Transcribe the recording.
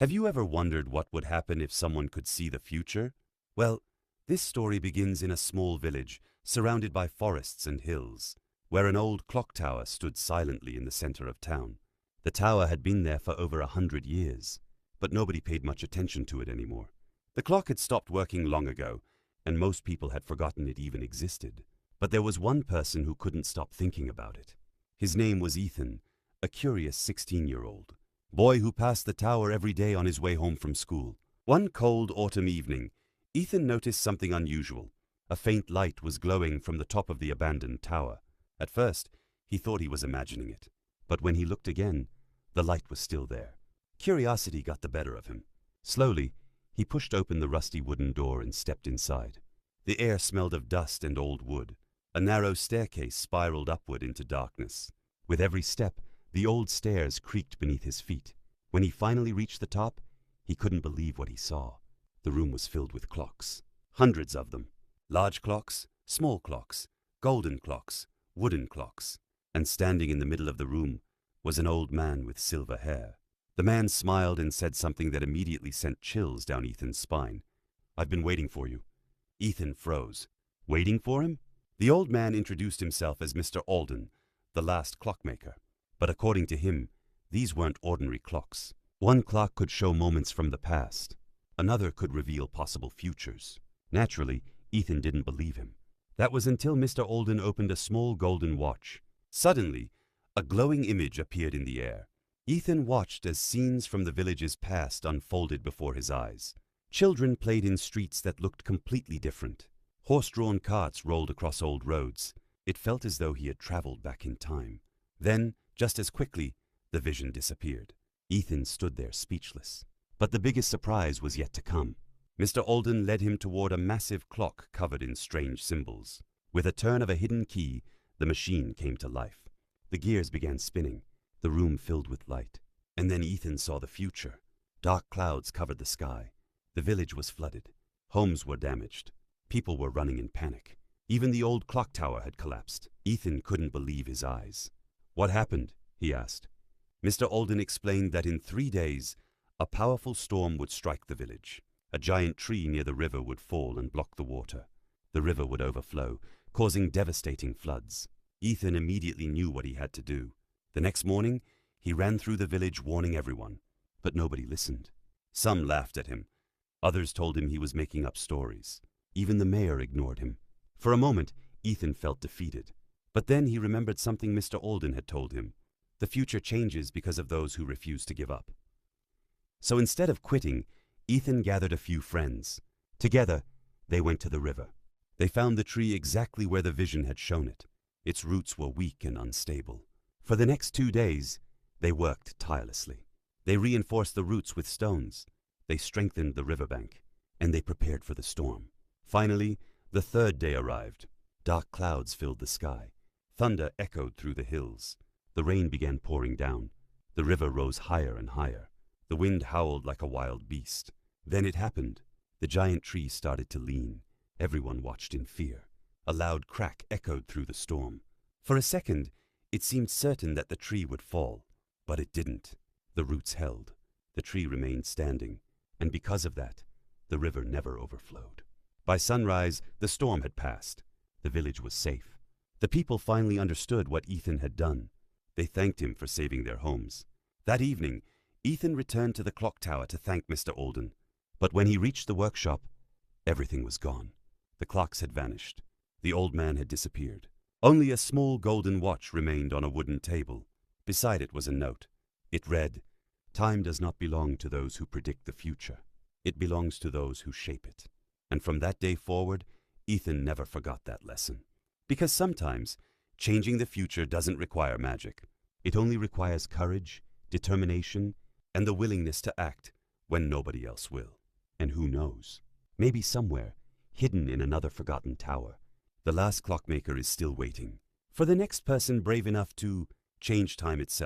Have you ever wondered what would happen if someone could see the future? Well, this story begins in a small village surrounded by forests and hills, where an old clock tower stood silently in the center of town. The tower had been there for over 100 years, but nobody paid much attention to it anymore. The clock had stopped working long ago, and most people had forgotten it even existed. But there was one person who couldn't stop thinking about it. His name was Ethan, a curious 16-year-old boy who passed the tower every day on his way home from school. One cold autumn evening, Ethan noticed something unusual. A faint light was glowing from the top of the abandoned tower. At first, he thought he was imagining it, but when he looked again, the light was still there. Curiosity got the better of him. Slowly, he pushed open the rusty wooden door and stepped inside. The air smelled of dust and old wood. A narrow staircase spiraled upward into darkness. With every step, the old stairs creaked beneath his feet. When he finally reached the top, he couldn't believe what he saw. The room was filled with clocks, hundreds of them. Large clocks, small clocks, golden clocks, wooden clocks. And standing in the middle of the room was an old man with silver hair. The man smiled and said something that immediately sent chills down Ethan's spine. "I've been waiting for you." Ethan froze. Waiting for him? The old man introduced himself as Mr. Alden, the last clockmaker. But according to him, these weren't ordinary clocks. One clock could show moments from the past. Another could reveal possible futures. Naturally, Ethan didn't believe him. That was until Mr. Alden opened a small golden watch. Suddenly, a glowing image appeared in the air. Ethan watched as scenes from the village's past unfolded before his eyes. Children played in streets that looked completely different. Horse-drawn carts rolled across old roads. It felt as though he had traveled back in time. Then, just as quickly, the vision disappeared. Ethan stood there speechless. But the biggest surprise was yet to come. Mr. Alden led him toward a massive clock covered in strange symbols. With a turn of a hidden key, the machine came to life. The gears began spinning. The room filled with light. And then Ethan saw the future. Dark clouds covered the sky. The village was flooded. Homes were damaged. People were running in panic. Even the old clock tower had collapsed. Ethan couldn't believe his eyes. "What happened?" he asked. Mr. Alden explained that in 3 days, a powerful storm would strike the village. A giant tree near the river would fall and block the water. The river would overflow, causing devastating floods. Ethan immediately knew what he had to do. The next morning, he ran through the village warning everyone, but nobody listened. Some laughed at him. Others told him he was making up stories. Even the mayor ignored him. For a moment, Ethan felt defeated. But then he remembered something Mr. Alden had told him. The future changes because of those who refuse to give up. So instead of quitting, Ethan gathered a few friends. Together, they went to the river. They found the tree exactly where the vision had shown it. Its roots were weak and unstable. For the next 2 days, they worked tirelessly. They reinforced the roots with stones. They strengthened the riverbank, and they prepared for the storm. Finally, the 3rd day arrived. Dark clouds filled the sky. Thunder echoed through the hills. The rain began pouring down. The river rose higher and higher. The wind howled like a wild beast. Then it happened. The giant tree started to lean. Everyone watched in fear. A loud crack echoed through the storm. For a second, it seemed certain that the tree would fall. But it didn't. The roots held. The tree remained standing. And because of that, the river never overflowed. By sunrise, the storm had passed. The village was safe. The people finally understood what Ethan had done. They thanked him for saving their homes. That evening, Ethan returned to the clock tower to thank Mr. Alden. But when he reached the workshop, everything was gone. The clocks had vanished. The old man had disappeared. Only a small golden watch remained on a wooden table. Beside it was a note. It read, "Time does not belong to those who predict the future. It belongs to those who shape it." And from that day forward, Ethan never forgot that lesson. Because sometimes, changing the future doesn't require magic. It only requires courage, determination, and the willingness to act when nobody else will. And who knows? Maybe somewhere, hidden in another forgotten tower, the last clockmaker is still waiting for the next person brave enough to change time itself.